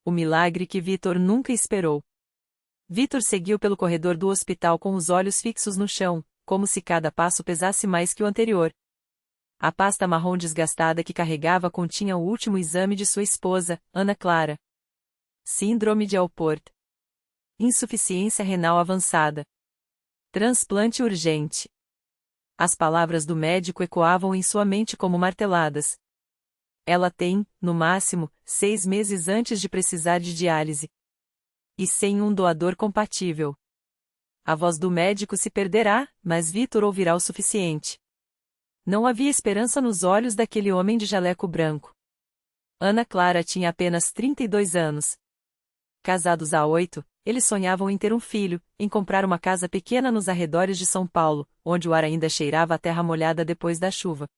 O milagre que Vitor nunca esperou. Vitor seguiu pelo corredor do hospital com os olhos fixos no chão, como se cada passo pesasse mais que o anterior. A pasta marrom desgastada que carregava continha o último exame de sua esposa, Ana Clara. Síndrome de Alport. Insuficiência renal avançada. Transplante urgente. As palavras do médico ecoavam em sua mente como marteladas. Ela tem, no máximo, 6 meses antes de precisar de diálise. E sem um doador compatível. A voz do médico se perderá, mas Vitor ouvirá o suficiente. Não havia esperança nos olhos daquele homem de jaleco branco. Ana Clara tinha apenas 32 anos. Casados há 8, eles sonhavam em ter um filho, em comprar uma casa pequena nos arredores de São Paulo, onde o ar ainda cheirava a terra molhada depois da chuva.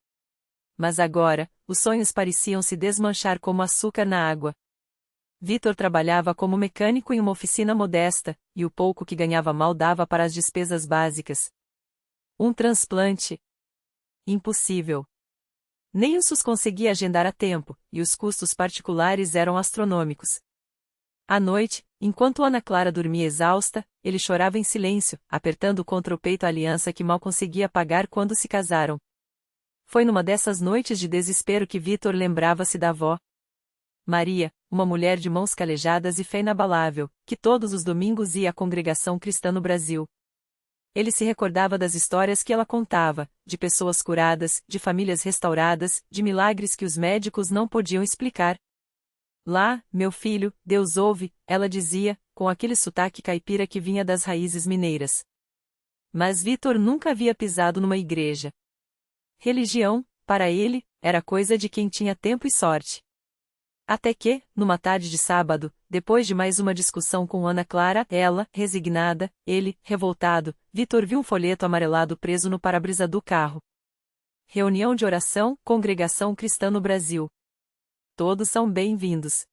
Mas agora, os sonhos pareciam se desmanchar como açúcar na água. Vitor trabalhava como mecânico em uma oficina modesta, e o pouco que ganhava mal dava para as despesas básicas. Um transplante? Impossível. Nem o SUS conseguia agendar a tempo, e os custos particulares eram astronômicos. À noite, enquanto Ana Clara dormia exausta, ele chorava em silêncio, apertando contra o peito a aliança que mal conseguia pagar quando se casaram. Foi numa dessas noites de desespero que Vitor lembrava-se da avó Maria, uma mulher de mãos calejadas e fé inabalável, que todos os domingos ia à congregação cristã no Brasil. Ele se recordava das histórias que ela contava, de pessoas curadas, de famílias restauradas, de milagres que os médicos não podiam explicar. Lá, meu filho, Deus ouve, ela dizia, com aquele sotaque caipira que vinha das raízes mineiras. Mas Vitor nunca havia pisado numa igreja. Religião, para ele, era coisa de quem tinha tempo e sorte. Até que, numa tarde de sábado, depois de mais uma discussão com Ana Clara, ela, resignada, ele, revoltado, Vitor viu um folheto amarelado preso no para-brisa do carro. Reunião de oração, Congregação Cristã no Brasil. Todos são bem-vindos.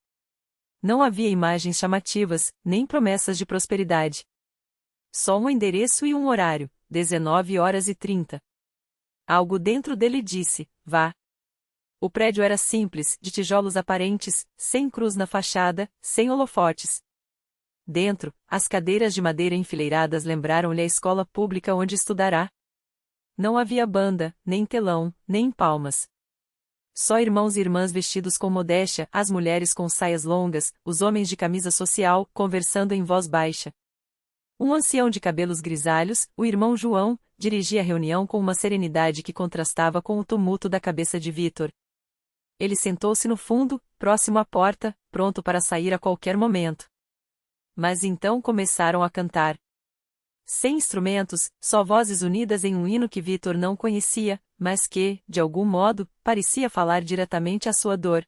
Não havia imagens chamativas, nem promessas de prosperidade. Só um endereço e um horário, 19h30. Algo dentro dele disse, vá. O prédio era simples, de tijolos aparentes, sem cruz na fachada, sem holofotes. Dentro, as cadeiras de madeira enfileiradas lembraram-lhe a escola pública onde estudará. Não havia banda, nem telão, nem palmas. Só irmãos e irmãs vestidos com modéstia, as mulheres com saias longas, os homens de camisa social, conversando em voz baixa. Um ancião de cabelos grisalhos, o irmão João, dirigia a reunião com uma serenidade que contrastava com o tumulto da cabeça de Vitor. Ele sentou-se no fundo, próximo à porta, pronto para sair a qualquer momento. Mas então começaram a cantar. Sem instrumentos, só vozes unidas em um hino que Vitor não conhecia, mas que, de algum modo, parecia falar diretamente à sua dor.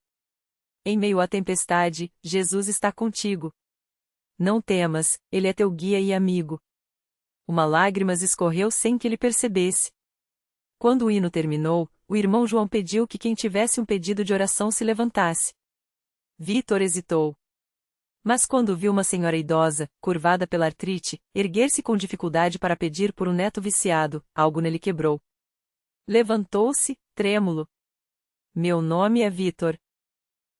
Em meio à tempestade, Jesus está contigo. Não temas, Ele é teu guia e amigo. Uma lágrima escorreu sem que ele percebesse. Quando o hino terminou, o irmão João pediu que quem tivesse um pedido de oração se levantasse. Vitor hesitou. Mas quando viu uma senhora idosa, curvada pela artrite, erguer-se com dificuldade para pedir por um neto viciado, algo nele quebrou. Levantou-se, trêmulo. Meu nome é Vitor.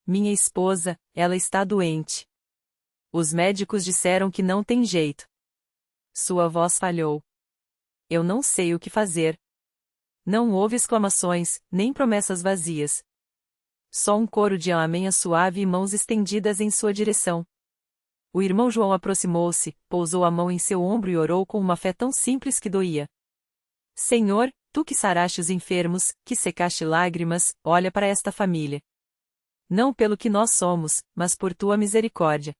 Minha esposa, ela está doente. Os médicos disseram que não tem jeito. Sua voz falhou. Eu não sei o que fazer. Não houve exclamações, nem promessas vazias. Só um coro de amém suave e mãos estendidas em sua direção. O irmão João aproximou-se, pousou a mão em seu ombro e orou com uma fé tão simples que doía. Senhor, tu que saraste os enfermos, que secaste lágrimas, olha para esta família. Não pelo que nós somos, mas por tua misericórdia.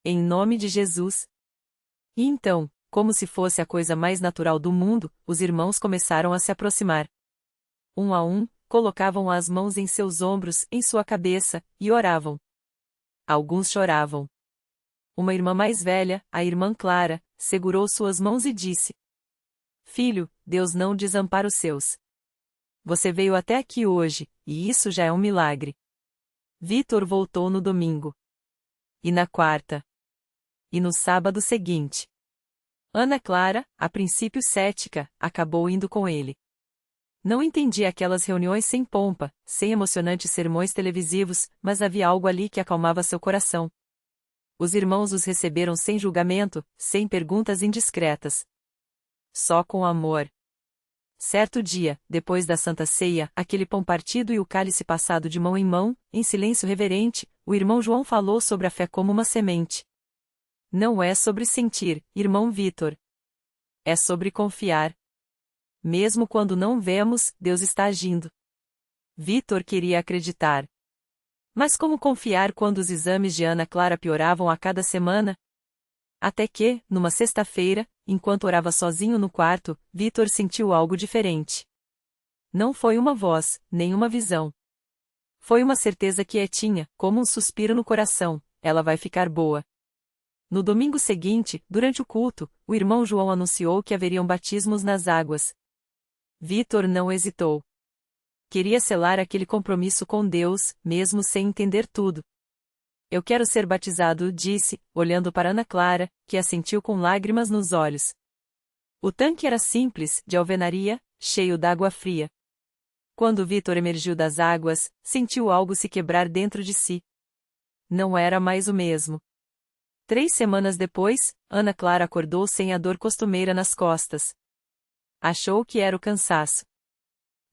Em nome de Jesus. E então, como se fosse a coisa mais natural do mundo, os irmãos começaram a se aproximar. Um a um, colocavam as mãos em seus ombros, em sua cabeça, e oravam. Alguns choravam. Uma irmã mais velha, a irmã Clara, segurou suas mãos e disse: Filho, Deus não desampara os seus. Você veio até aqui hoje, e isso já é um milagre. Vitor voltou no domingo. E na quarta. E no sábado seguinte. Ana Clara, a princípio cética, acabou indo com ele. Não entendia aquelas reuniões sem pompa, sem emocionantes sermões televisivos, mas havia algo ali que acalmava seu coração. Os irmãos os receberam sem julgamento, sem perguntas indiscretas. Só com amor. Certo dia, depois da Santa Ceia, aquele pão partido e o cálice passado de mão em mão, em silêncio reverente, o irmão João falou sobre a fé como uma semente. Não é sobre sentir, irmão Vitor. É sobre confiar. Mesmo quando não vemos, Deus está agindo. Vitor queria acreditar. Mas como confiar quando os exames de Ana Clara pioravam a cada semana? Até que, numa sexta-feira, enquanto orava sozinho no quarto, Vitor sentiu algo diferente. Não foi uma voz, nem uma visão. Foi uma certeza quietinha, como um suspiro no coração: ela vai ficar boa. No domingo seguinte, durante o culto, o irmão João anunciou que haveriam batismos nas águas. Vitor não hesitou. Queria selar aquele compromisso com Deus, mesmo sem entender tudo. Eu quero ser batizado, disse, olhando para Ana Clara, que assentiu com lágrimas nos olhos. O tanque era simples, de alvenaria, cheio d'água fria. Quando Vitor emergiu das águas, sentiu algo se quebrar dentro de si. Não era mais o mesmo. 3 semanas depois, Ana Clara acordou sem a dor costumeira nas costas. Achou que era o cansaço.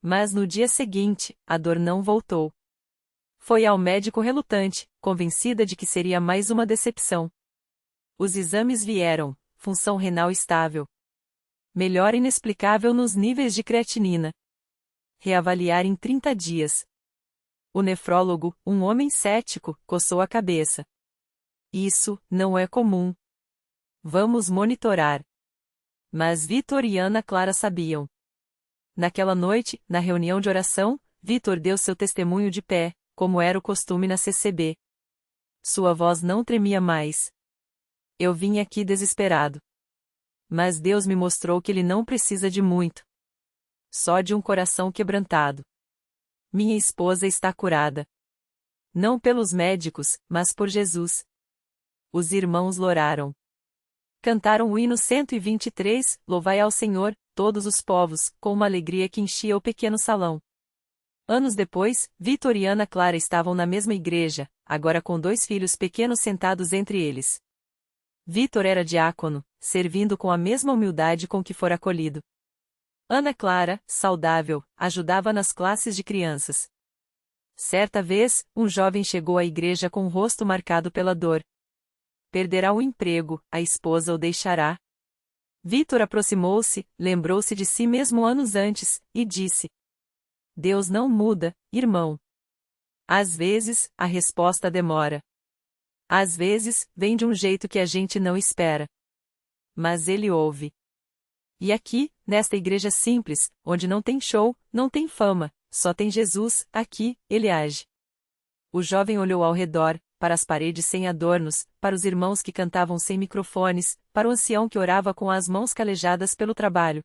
Mas no dia seguinte, a dor não voltou. Foi ao médico relutante, convencida de que seria mais uma decepção. Os exames vieram: função renal estável. Melhora inexplicável nos níveis de creatinina. Reavaliar em 30 dias. O nefrólogo, um homem cético, coçou a cabeça. Isso não é comum. Vamos monitorar. Mas Vitor e Ana Clara sabiam. Naquela noite, na reunião de oração, Vitor deu seu testemunho de pé, como era o costume na CCB. Sua voz não tremia mais. Eu vim aqui desesperado. Mas Deus me mostrou que ele não precisa de muito. Só de um coração quebrantado. Minha esposa está curada. Não pelos médicos, mas por Jesus. Os irmãos loraram. Cantaram o hino 123, Louvai ao Senhor, todos os povos, com uma alegria que enchia o pequeno salão. Anos depois, Vitor e Ana Clara estavam na mesma igreja, agora com 2 filhos pequenos sentados entre eles. Vitor era diácono, servindo com a mesma humildade com que fora acolhido. Ana Clara, saudável, ajudava nas classes de crianças. Certa vez, um jovem chegou à igreja com o rosto marcado pela dor. Perderá o emprego, a esposa o deixará. Vitor aproximou-se, lembrou-se de si mesmo anos antes, e disse: Deus não muda, irmão. Às vezes, a resposta demora. Às vezes, vem de um jeito que a gente não espera. Mas ele ouve. E aqui, nesta igreja simples, onde não tem show, não tem fama, só tem Jesus, aqui, ele age. O jovem olhou ao redor, para as paredes sem adornos, para os irmãos que cantavam sem microfones, para o ancião que orava com as mãos calejadas pelo trabalho.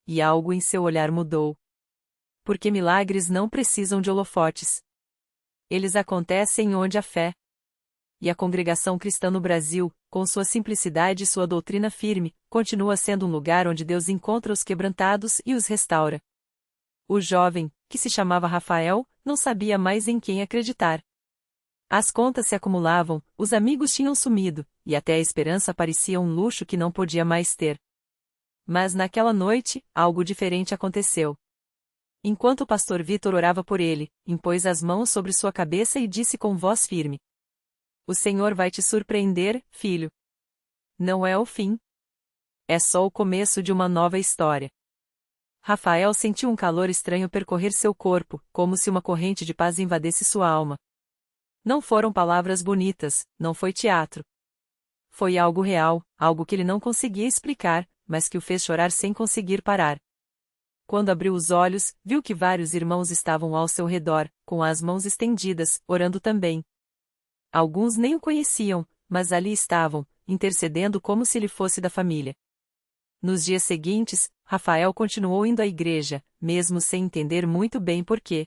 E algo em seu olhar mudou. Porque milagres não precisam de holofotes. Eles acontecem onde há fé. E a congregação cristã no Brasil, com sua simplicidade e sua doutrina firme, continua sendo um lugar onde Deus encontra os quebrantados e os restaura. O jovem, que se chamava Rafael, não sabia mais em quem acreditar. As contas se acumulavam, os amigos tinham sumido, e até a esperança parecia um luxo que não podia mais ter. Mas naquela noite, algo diferente aconteceu. Enquanto o pastor Vitor orava por ele, impôs as mãos sobre sua cabeça e disse com voz firme: O Senhor vai te surpreender, filho. Não é o fim. É só o começo de uma nova história. Rafael sentiu um calor estranho percorrer seu corpo, como se uma corrente de paz invadisse sua alma. Não foram palavras bonitas, não foi teatro. Foi algo real, algo que ele não conseguia explicar, mas que o fez chorar sem conseguir parar. Quando abriu os olhos, viu que vários irmãos estavam ao seu redor, com as mãos estendidas, orando também. Alguns nem o conheciam, mas ali estavam, intercedendo como se ele fosse da família. Nos dias seguintes, Rafael continuou indo à igreja, mesmo sem entender muito bem por quê.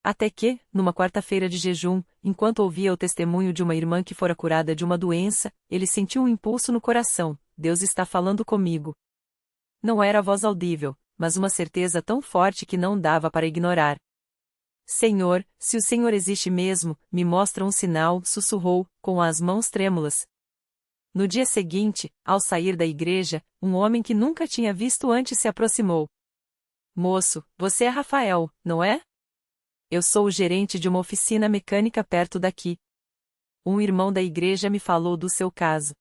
Até que, numa quarta-feira de jejum, enquanto ouvia o testemunho de uma irmã que fora curada de uma doença, ele sentiu um impulso no coração: Deus está falando comigo. Não era voz audível, mas uma certeza tão forte que não dava para ignorar. Senhor, se o Senhor existe mesmo, me mostra um sinal, sussurrou, com as mãos trêmulas. No dia seguinte, ao sair da igreja, um homem que nunca tinha visto antes se aproximou. Moço, você é Rafael, não é? Eu sou o gerente de uma oficina mecânica perto daqui. Um irmão da igreja me falou do seu caso.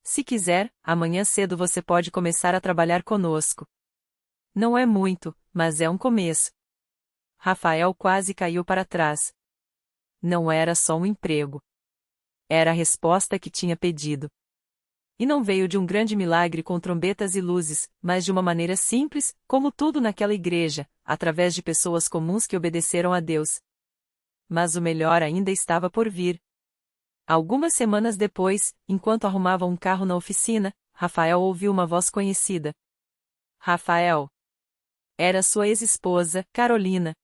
Se quiser, amanhã cedo você pode começar a trabalhar conosco. Não é muito, mas é um começo. Rafael quase caiu para trás. Não era só um emprego. Era a resposta que tinha pedido. E não veio de um grande milagre com trombetas e luzes, mas de uma maneira simples, como tudo naquela igreja, através de pessoas comuns que obedeceram a Deus. Mas o melhor ainda estava por vir. Algumas semanas depois, enquanto arrumava um carro na oficina, Rafael ouviu uma voz conhecida. Rafael. Era sua ex-esposa, Carolina.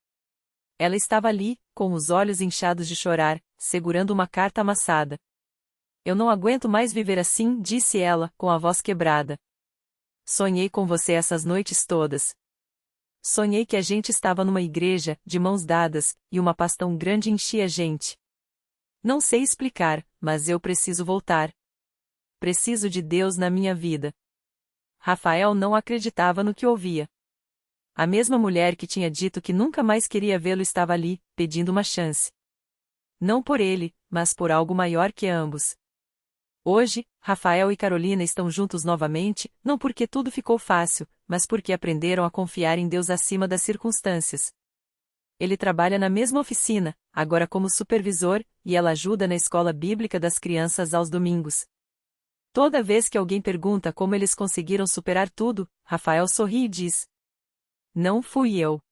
Ela estava ali, com os olhos inchados de chorar, segurando uma carta amassada. Eu não aguento mais viver assim, disse ela, com a voz quebrada. Sonhei com você essas noites todas. Sonhei que a gente estava numa igreja, de mãos dadas, e uma paz tão grande enchia a gente. Não sei explicar, mas eu preciso voltar. Preciso de Deus na minha vida. Rafael não acreditava no que ouvia. A mesma mulher que tinha dito que nunca mais queria vê-lo estava ali, pedindo uma chance. Não por ele, mas por algo maior que ambos. Hoje, Rafael e Carolina estão juntos novamente, não porque tudo ficou fácil, mas porque aprenderam a confiar em Deus acima das circunstâncias. Ele trabalha na mesma oficina, agora como supervisor, e ela ajuda na escola bíblica das crianças aos domingos. Toda vez que alguém pergunta como eles conseguiram superar tudo, Rafael sorri e diz: Não fui eu.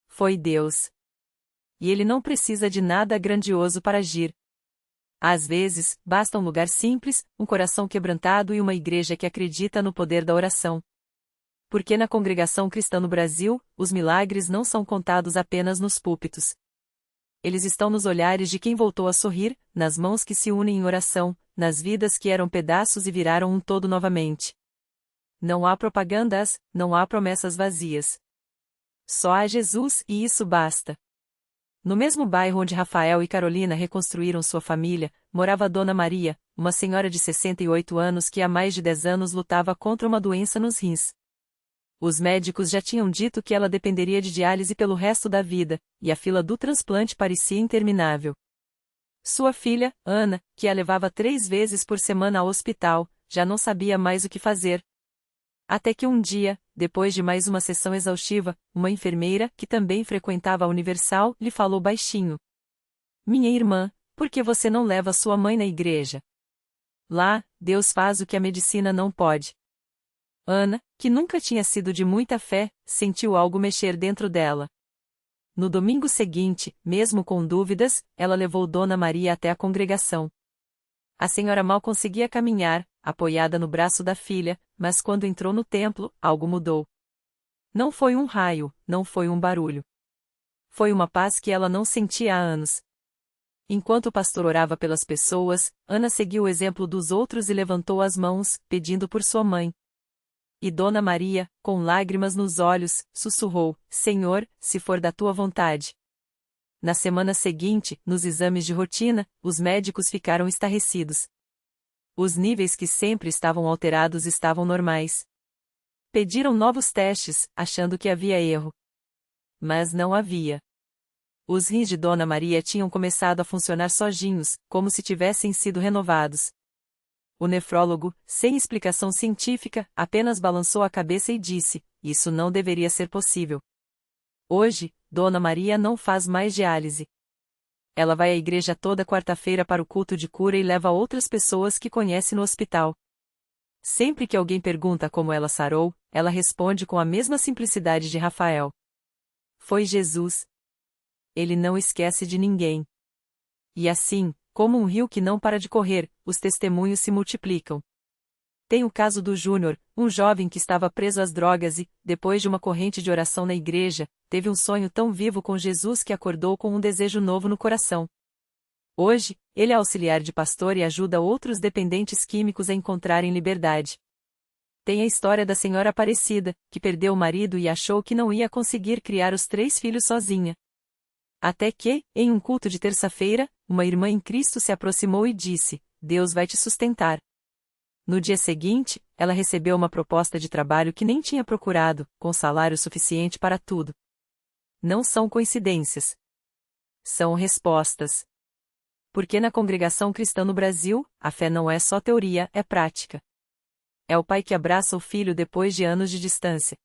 Foi Deus. E ele não precisa de nada grandioso para agir. Às vezes, basta um lugar simples, um coração quebrantado e uma igreja que acredita no poder da oração. Porque na congregação cristã no Brasil, os milagres não são contados apenas nos púlpitos. Eles estão nos olhares de quem voltou a sorrir, nas mãos que se unem em oração, nas vidas que eram pedaços e viraram um todo novamente. Não há propagandas, não há promessas vazias. Só há Jesus e isso basta. No mesmo bairro onde Rafael e Carolina reconstruíram sua família, morava Dona Maria, uma senhora de 68 anos que há mais de 10 anos lutava contra uma doença nos rins. Os médicos já tinham dito que ela dependeria de diálise pelo resto da vida, e a fila do transplante parecia interminável. Sua filha, Ana, que a levava 3 vezes por semana ao hospital, já não sabia mais o que fazer. Até que um dia, depois de mais uma sessão exaustiva, uma enfermeira, que também frequentava a Universal, lhe falou baixinho: Minha irmã, por que você não leva sua mãe na igreja? Lá, Deus faz o que a medicina não pode. Ana, que nunca tinha sido de muita fé, sentiu algo mexer dentro dela. No domingo seguinte, mesmo com dúvidas, ela levou Dona Maria até a congregação. A senhora mal conseguia caminhar, apoiada no braço da filha, mas quando entrou no templo, algo mudou. Não foi um raio, não foi um barulho. Foi uma paz que ela não sentia há anos. Enquanto o pastor orava pelas pessoas, Ana seguiu o exemplo dos outros e levantou as mãos, pedindo por sua mãe. E Dona Maria, com lágrimas nos olhos, sussurrou: Senhor, se for da tua vontade. Na semana seguinte, nos exames de rotina, os médicos ficaram estarrecidos. Os níveis que sempre estavam alterados estavam normais. Pediram novos testes, achando que havia erro. Mas não havia. Os rins de Dona Maria tinham começado a funcionar sozinhos, como se tivessem sido renovados. O nefrólogo, sem explicação científica, apenas balançou a cabeça e disse: Isso não deveria ser possível. Hoje, Dona Maria não faz mais diálise. Ela vai à igreja toda quarta-feira para o culto de cura e leva outras pessoas que conhece no hospital. Sempre que alguém pergunta como ela sarou, ela responde com a mesma simplicidade de Rafael: Foi Jesus. Ele não esquece de ninguém. E assim, como um rio que não para de correr, os testemunhos se multiplicam. Tem o caso do Júnior, um jovem que estava preso às drogas e, depois de uma corrente de oração na igreja, teve um sonho tão vivo com Jesus que acordou com um desejo novo no coração. Hoje, ele é auxiliar de pastor e ajuda outros dependentes químicos a encontrarem liberdade. Tem a história da senhora Aparecida, que perdeu o marido e achou que não ia conseguir criar os 3 filhos sozinha. Até que, em um culto de terça-feira, uma irmã em Cristo se aproximou e disse: Deus vai te sustentar. No dia seguinte, ela recebeu uma proposta de trabalho que nem tinha procurado, com salário suficiente para tudo. Não são coincidências. São respostas. Porque na congregação cristã no Brasil, a fé não é só teoria, é prática. É o pai que abraça o filho depois de anos de distância.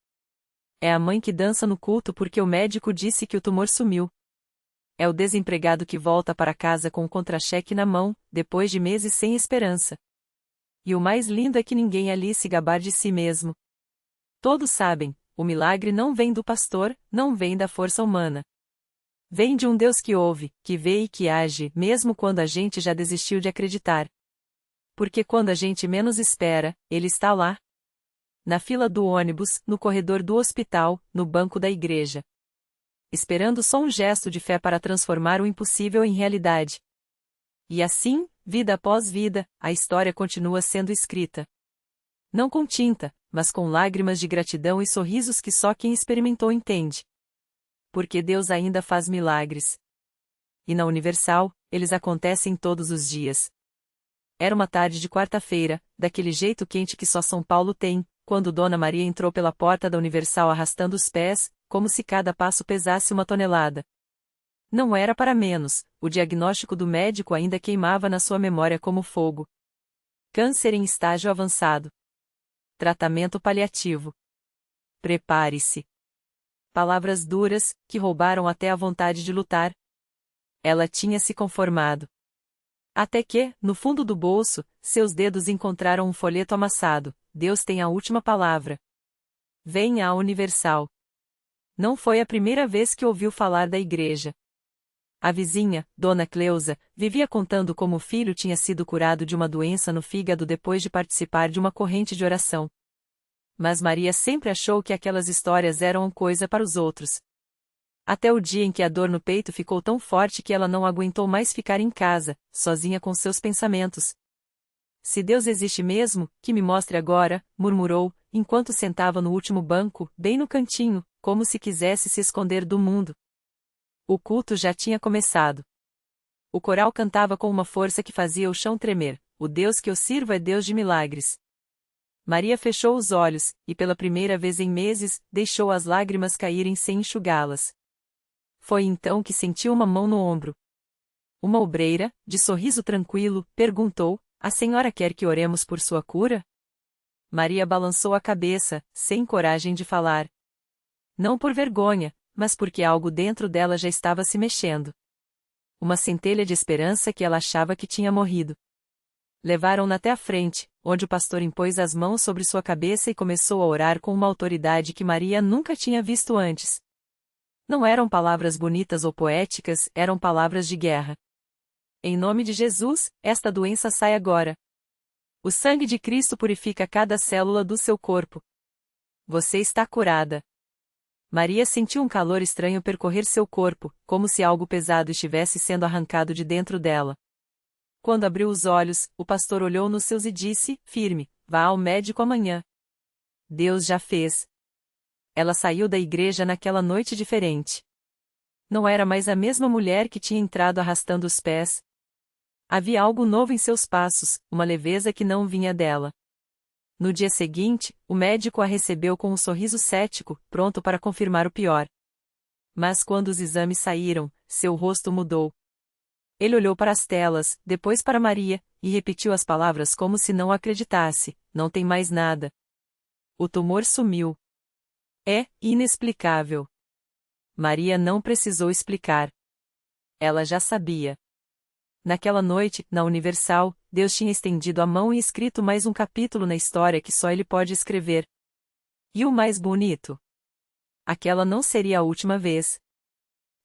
É a mãe que dança no culto porque o médico disse que o tumor sumiu. É o desempregado que volta para casa com um contra-cheque na mão, depois de meses sem esperança. E o mais lindo é que ninguém ali se gabar de si mesmo. Todos sabem, o milagre não vem do pastor, não vem da força humana. Vem de um Deus que ouve, que vê e que age, mesmo quando a gente já desistiu de acreditar. Porque quando a gente menos espera, Ele está lá. Na fila do ônibus, no corredor do hospital, no banco da igreja. Esperando só um gesto de fé para transformar o impossível em realidade. E assim, vida após vida, a história continua sendo escrita. Não com tinta, mas com lágrimas de gratidão e sorrisos que só quem experimentou entende. Porque Deus ainda faz milagres. E na Universal, eles acontecem todos os dias. Era uma tarde de quarta-feira, daquele jeito quente que só São Paulo tem, quando Dona Maria entrou pela porta da Universal arrastando os pés, como se cada passo pesasse uma tonelada. Não era para menos, o diagnóstico do médico ainda queimava na sua memória como fogo. Câncer em estágio avançado. Tratamento paliativo. Prepare-se. Palavras duras, que roubaram até a vontade de lutar. Ela tinha se conformado. Até que, no fundo do bolso, seus dedos encontraram um folheto amassado. Deus tem a última palavra. Venha à Universal. Não foi a primeira vez que ouviu falar da igreja. A vizinha, Dona Cleusa, vivia contando como o filho tinha sido curado de uma doença no fígado depois de participar de uma corrente de oração. Mas Maria sempre achou que aquelas histórias eram coisa para os outros. Até o dia em que a dor no peito ficou tão forte que ela não aguentou mais ficar em casa, sozinha com seus pensamentos. Se Deus existe mesmo, que me mostre agora, murmurou, enquanto sentava no último banco, bem no cantinho, como se quisesse se esconder do mundo. O culto já tinha começado. O coral cantava com uma força que fazia o chão tremer. O Deus que eu sirvo é Deus de milagres. Maria fechou os olhos, e pela primeira vez em meses, deixou as lágrimas caírem sem enxugá-las. Foi então que sentiu uma mão no ombro. Uma obreira, de sorriso tranquilo, perguntou: A senhora quer que oremos por sua cura? Maria balançou a cabeça, sem coragem de falar. Não por vergonha, mas porque algo dentro dela já estava se mexendo. Uma centelha de esperança que ela achava que tinha morrido. Levaram-na até a frente, onde o pastor impôs as mãos sobre sua cabeça e começou a orar com uma autoridade que Maria nunca tinha visto antes. Não eram palavras bonitas ou poéticas, eram palavras de guerra. Em nome de Jesus, esta doença sai agora. O sangue de Cristo purifica cada célula do seu corpo. Você está curada. Maria sentiu um calor estranho percorrer seu corpo, como se algo pesado estivesse sendo arrancado de dentro dela. Quando abriu os olhos, o pastor olhou nos seus e disse, firme: Vá ao médico amanhã. Deus já fez. Ela saiu da igreja naquela noite diferente. Não era mais a mesma mulher que tinha entrado arrastando os pés. Havia algo novo em seus passos, uma leveza que não vinha dela. No dia seguinte, o médico a recebeu com um sorriso cético, pronto para confirmar o pior. Mas quando os exames saíram, seu rosto mudou. Ele olhou para as telas, depois para Maria, e repetiu as palavras como se não acreditasse: Não tem mais nada. O tumor sumiu. É inexplicável. Maria não precisou explicar. Ela já sabia. Naquela noite, na Universal, Deus tinha estendido a mão e escrito mais um capítulo na história que só Ele pode escrever. E o mais bonito? Aquela não seria a última vez.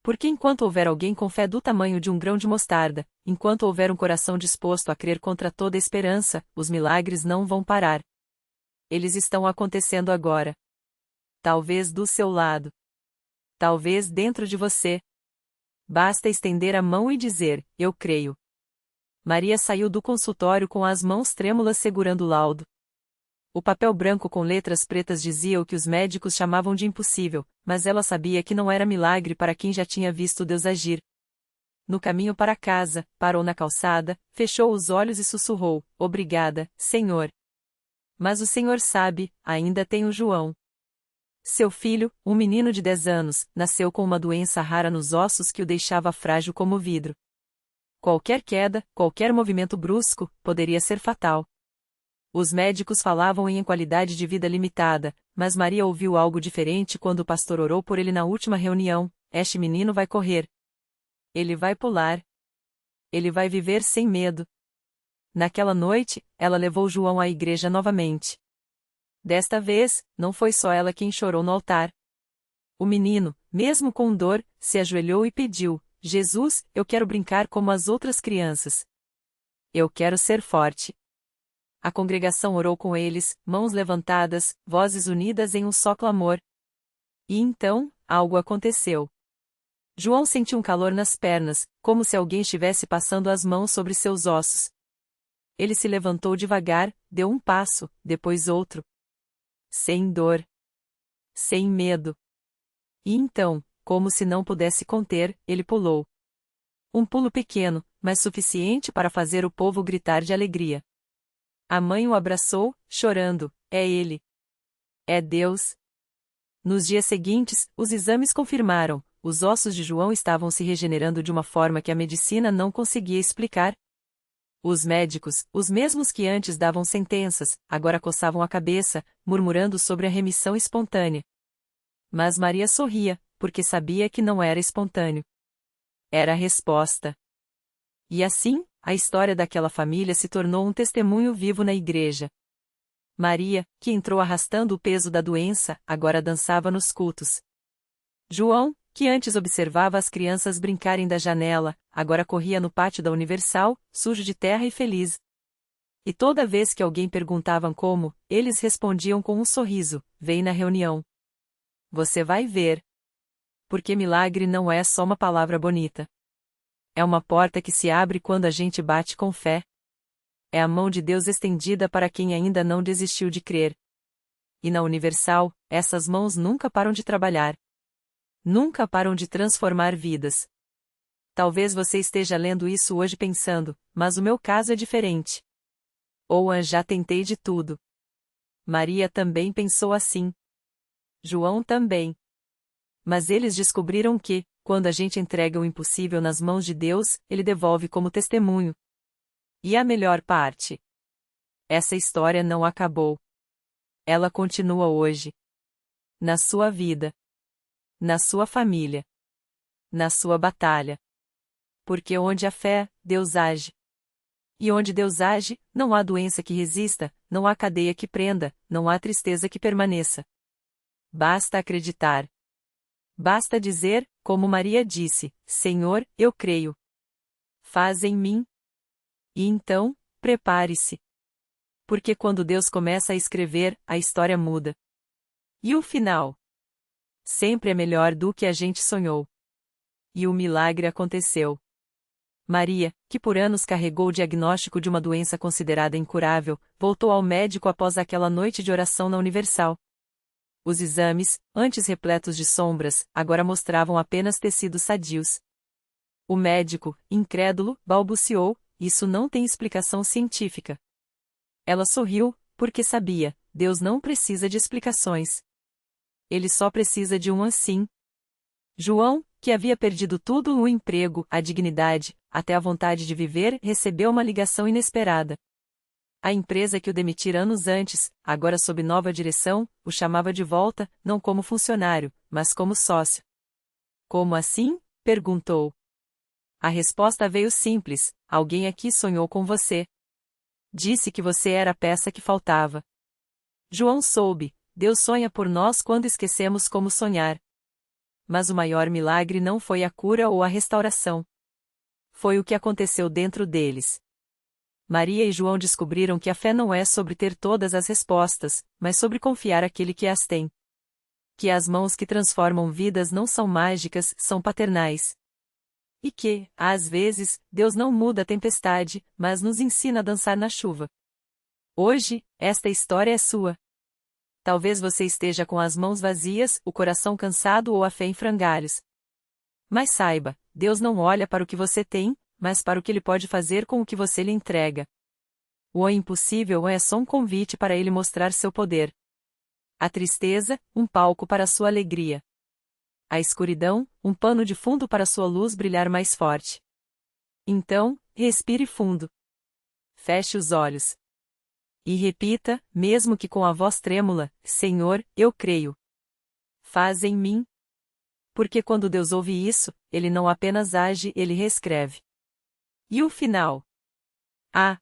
Porque enquanto houver alguém com fé do tamanho de um grão de mostarda, enquanto houver um coração disposto a crer contra toda esperança, os milagres não vão parar. Eles estão acontecendo agora. Talvez do seu lado. Talvez dentro de você. Basta estender a mão e dizer: Eu creio. Maria saiu do consultório com as mãos trêmulas segurando o laudo. O papel branco com letras pretas dizia o que os médicos chamavam de impossível, mas ela sabia que não era milagre para quem já tinha visto Deus agir. No caminho para casa, parou na calçada, fechou os olhos e sussurrou: "Obrigada, Senhor. Mas o Senhor sabe, ainda tenho João. Seu filho, um menino de 10 anos, nasceu com uma doença rara nos ossos que o deixava frágil como vidro. Qualquer queda, qualquer movimento brusco, poderia ser fatal. Os médicos falavam em qualidade de vida limitada, mas Maria ouviu algo diferente quando o pastor orou por ele na última reunião: este menino vai correr. Ele vai pular. Ele vai viver sem medo." Naquela noite, ela levou João à igreja novamente. Desta vez, não foi só ela quem chorou no altar. O menino, mesmo com dor, se ajoelhou e pediu: "Jesus, eu quero brincar como as outras crianças. Eu quero ser forte." A congregação orou com eles, mãos levantadas, vozes unidas em um só clamor. E então, algo aconteceu. João sentiu um calor nas pernas, como se alguém estivesse passando as mãos sobre seus ossos. Ele se levantou devagar, deu um passo, depois outro. Sem dor. Sem medo. E então, como se não pudesse conter, ele pulou. Um pulo pequeno, mas suficiente para fazer o povo gritar de alegria. A mãe o abraçou, chorando: "É ele. É Deus." Nos dias seguintes, os exames confirmaram: os ossos de João estavam se regenerando de uma forma que a medicina não conseguia explicar. Os médicos, os mesmos que antes davam sentenças, agora coçavam a cabeça, murmurando sobre a remissão espontânea. Mas Maria sorria, porque sabia que não era espontâneo. Era a resposta. E assim, a história daquela família se tornou um testemunho vivo na igreja. Maria, que entrou arrastando o peso da doença, agora dançava nos cultos. João, que antes observava as crianças brincarem da janela, agora corria no pátio da Universal, sujo de terra e feliz. E toda vez que alguém perguntava como, eles respondiam com um sorriso: "Vem na reunião. Você vai ver." Porque milagre não é só uma palavra bonita. É uma porta que se abre quando a gente bate com fé. É a mão de Deus estendida para quem ainda não desistiu de crer. E na Universal, essas mãos nunca param de trabalhar. Nunca param de transformar vidas. Talvez você esteja lendo isso hoje pensando: "Mas o meu caso é diferente." Ou já tentei de tudo." Maria também pensou assim. João também. Mas eles descobriram que, quando a gente entrega o impossível nas mãos de Deus, Ele devolve como testemunho. E a melhor parte? Essa história não acabou. Ela continua hoje. Na sua vida. Na sua família. Na sua batalha. Porque onde há fé, Deus age. E onde Deus age, não há doença que resista, não há cadeia que prenda, não há tristeza que permaneça. Basta acreditar. Basta dizer, como Maria disse: "Senhor, eu creio. Faz em mim." E então, prepare-se. Porque quando Deus começa a escrever, a história muda. E o final? Sempre é melhor do que a gente sonhou. E o milagre aconteceu. Maria, que por anos carregou o diagnóstico de uma doença considerada incurável, voltou ao médico após aquela noite de oração na Universal. Os exames, antes repletos de sombras, agora mostravam apenas tecidos sadios. O médico, incrédulo, balbuciou: "Isso não tem explicação científica." Ela sorriu, porque sabia: Deus não precisa de explicações. Ele só precisa de um assim. João, que havia perdido tudo: o emprego, a dignidade, até a vontade de viver, recebeu uma ligação inesperada. A empresa que o demitira anos antes, agora sob nova direção, o chamava de volta, não como funcionário, mas como sócio. "Como assim?" perguntou. A resposta veio simples: "Alguém aqui sonhou com você. Disse que você era a peça que faltava." João soube: Deus sonha por nós quando esquecemos como sonhar. Mas o maior milagre não foi a cura ou a restauração. Foi o que aconteceu dentro deles. Maria e João descobriram que a fé não é sobre ter todas as respostas, mas sobre confiar aquele que as tem. Que as mãos que transformam vidas não são mágicas, são paternais. E que, às vezes, Deus não muda a tempestade, mas nos ensina a dançar na chuva. Hoje, esta história é sua. Talvez você esteja com as mãos vazias, o coração cansado ou a fé em frangalhos. Mas saiba, Deus não olha para o que você tem, mas para o que Ele pode fazer com o que você lhe entrega. O impossível é só um convite para Ele mostrar seu poder. A tristeza, um palco para sua alegria. A escuridão, um pano de fundo para sua luz brilhar mais forte. Então, respire fundo. Feche os olhos. E repita, mesmo que com a voz trêmula: Senhor, eu creio. Faz em mim. Porque quando Deus ouve isso, Ele não apenas age, Ele reescreve. E o final?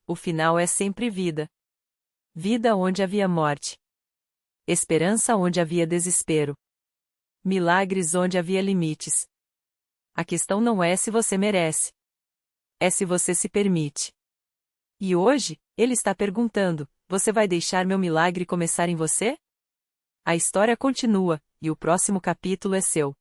O final é sempre vida. Vida onde havia morte. Esperança onde havia desespero. Milagres onde havia limites. A questão não é se você merece. É se você se permite. E hoje, Ele está perguntando: você vai deixar meu milagre começar em você? A história continua, e o próximo capítulo é seu.